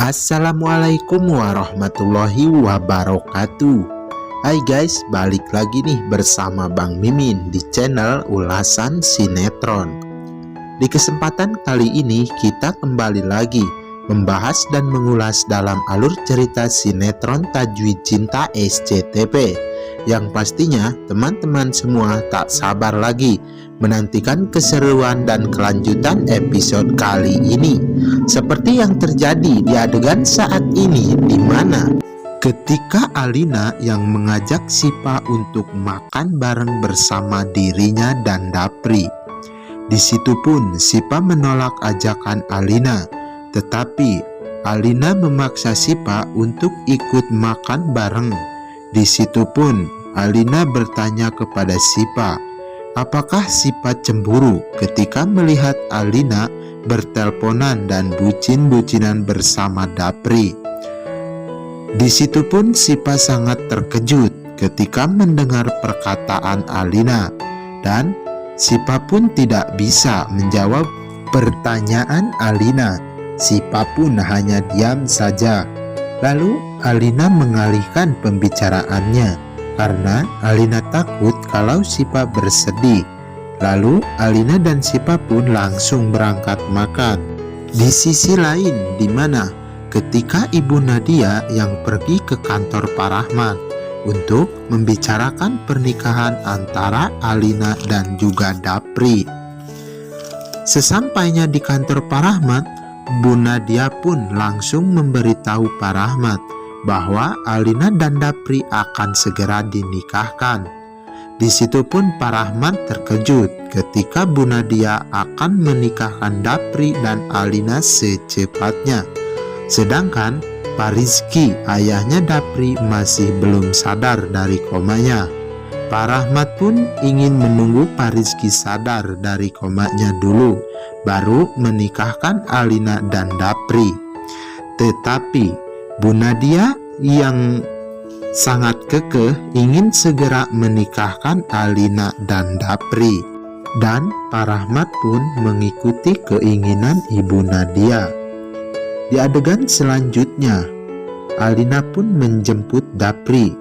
Assalamualaikum warahmatullahi wabarakatuh. Hai guys, balik lagi nih bersama Bang Mimin di channel ulasan sinetron. Di kesempatan kali ini kita kembali lagi membahas dan mengulas dalam alur cerita sinetron Tajwid Cinta SCTV, yang pastinya teman-teman semua tak sabar lagi menantikan keseruan dan kelanjutan episode kali ini. Seperti yang terjadi di adegan saat ini, di mana ketika Alina yang mengajak Sipa untuk makan bareng bersama dirinya dan Dapri. Di situ pun Sipa menolak ajakan Alina, tetapi Alina memaksa Sipa untuk ikut makan bareng. Di situ pun Alina bertanya kepada Sipa, apakah Sipa cemburu ketika melihat Alina bertelponan dan bucin-bucinan bersama Dapri. Di situ pun Sipa sangat terkejut ketika mendengar perkataan Alina, dan Sipa pun tidak bisa menjawab pertanyaan Alina. Sipa pun hanya diam saja. Lalu Alina mengalihkan pembicaraannya karena Alina takut kalau Sipa bersedih. Lalu Alina dan Sipa pun langsung berangkat makan. Di sisi lain, di mana ketika Ibu Nadia yang pergi ke kantor Pak Rahmat untuk membicarakan pernikahan antara Alina dan juga Dapri. Sesampainya di kantor Pak Rahmat, Bu Nadia pun langsung memberitahu Pak Rahmat bahwa Alina dan Dapri akan segera dinikahkan. Di situ pun Pak Rahmat terkejut ketika Bu Nadia akan menikahkan Dapri dan Alina secepatnya. Sedangkan Pak Rizky, ayahnya Dapri, masih belum sadar dari komanya. Pak Rahmat pun ingin menunggu Pak Rizky sadar dari komanya dulu, baru menikahkan Alina dan Dapri. Tetapi Bu Nadia yang sangat kekeh ingin segera menikahkan Alina dan Dapri, dan Pak Rahmat pun mengikuti keinginan Ibu Nadia. Di adegan selanjutnya, Alina pun menjemput Dapri,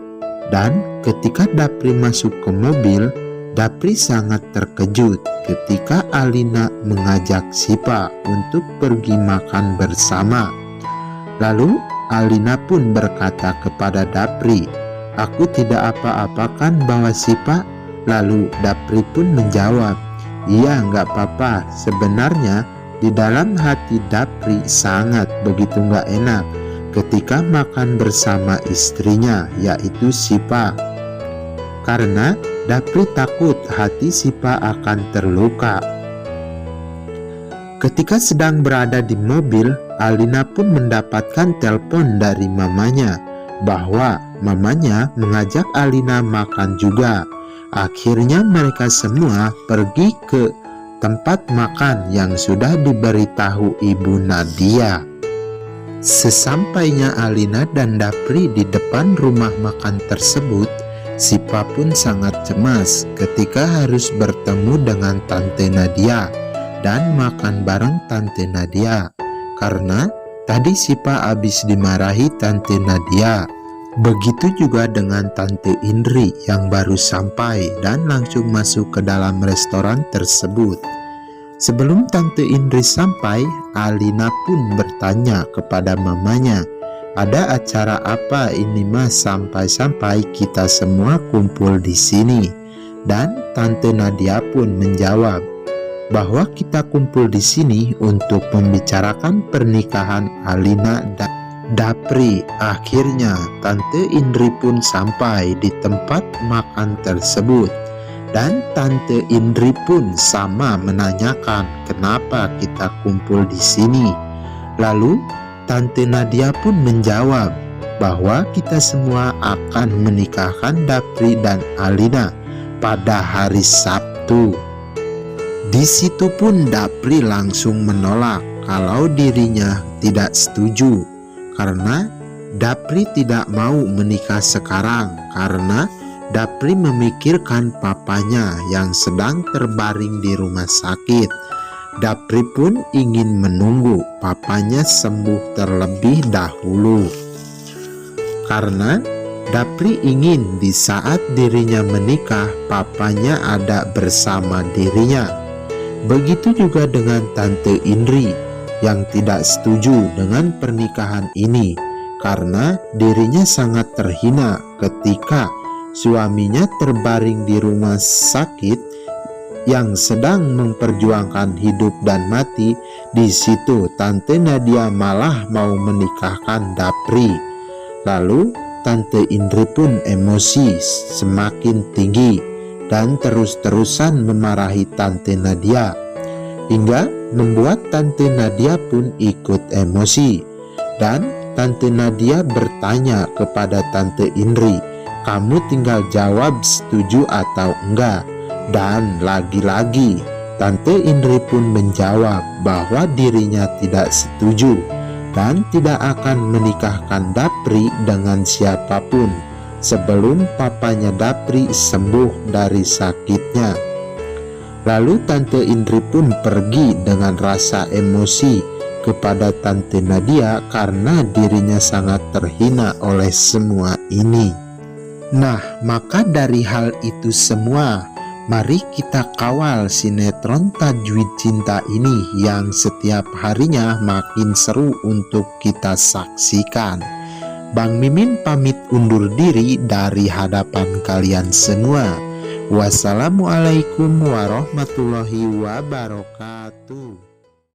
dan ketika Dapri masuk ke mobil, Dapri sangat terkejut ketika Alina mengajak Sipa untuk pergi makan bersama. Lalu Alina pun berkata kepada Dapri, "Aku tidak apa-apakan bawa Sipa?" Lalu Dapri pun menjawab, "Iya, nggak apa-apa." Sebenarnya di dalam hati Dapri sangat begitu nggak enak ketika makan bersama istrinya, yaitu Sipa. Karena Dapri takut hati Sipa akan terluka. Ketika sedang berada di mobil, Alina pun mendapatkan telepon dari mamanya bahwa mamanya mengajak Alina makan juga. Akhirnya mereka semua pergi ke tempat makan yang sudah diberitahu Ibu Nadia. Sesampainya Alina dan Dapri di depan rumah makan tersebut, Sipa pun sangat cemas ketika harus bertemu dengan Tante Nadia dan makan bareng Tante Nadia, karena tadi Sipa habis dimarahi Tante Nadia. Begitu juga dengan Tante Indri yang baru sampai dan langsung masuk ke dalam restoran tersebut. Sebelum Tante Indri sampai, Alina pun bertanya kepada mamanya, "Ada acara apa ini mas sampai-sampai kita semua kumpul di sini?" Dan Tante Nadia pun menjawab bahwa kita kumpul di sini untuk membicarakan pernikahan Alina dan Dapri. Akhirnya Tante Indri pun sampai di tempat makan tersebut. Dan Tante Indri pun sama menanyakan kenapa kita kumpul di sini. Lalu Tante Nadia pun menjawab bahwa kita semua akan menikahkan Dapri dan Alina pada hari Sabtu. Di situ pun Dapri langsung menolak kalau dirinya tidak setuju, karena Dapri tidak mau menikah sekarang karena Dapri memikirkan papanya yang sedang terbaring di rumah sakit. Dapri pun ingin menunggu papanya sembuh terlebih dahulu. Karena Dapri ingin di saat dirinya menikah, papanya ada bersama dirinya. Begitu juga dengan Tante Indri yang tidak setuju dengan pernikahan ini karena dirinya sangat terhina ketika suaminya terbaring di rumah sakit yang sedang memperjuangkan hidup dan mati. Di situ Tante Nadia malah mau menikahkan Dapri. Lalu Tante Indri pun emosi semakin tinggi dan terus-terusan memarahi Tante Nadia, hingga membuat Tante Nadia pun ikut emosi. Dan Tante Nadia bertanya kepada Tante Indri, "Kamu tinggal jawab setuju atau enggak?" Dan lagi-lagi Tante Indri pun menjawab bahwa dirinya tidak setuju dan tidak akan menikahkan Dapri dengan siapapun sebelum papanya Dapri sembuh dari sakitnya. Lalu Tante Indri pun pergi dengan rasa emosi kepada Tante Nadia karena dirinya sangat terhina oleh semua ini. Nah, maka dari hal itu semua, mari kita kawal sinetron Tajwid Cinta ini yang setiap harinya makin seru untuk kita saksikan. Bang Mimin pamit undur diri dari hadapan kalian semua. Wassalamualaikum warahmatullahi wabarakatuh.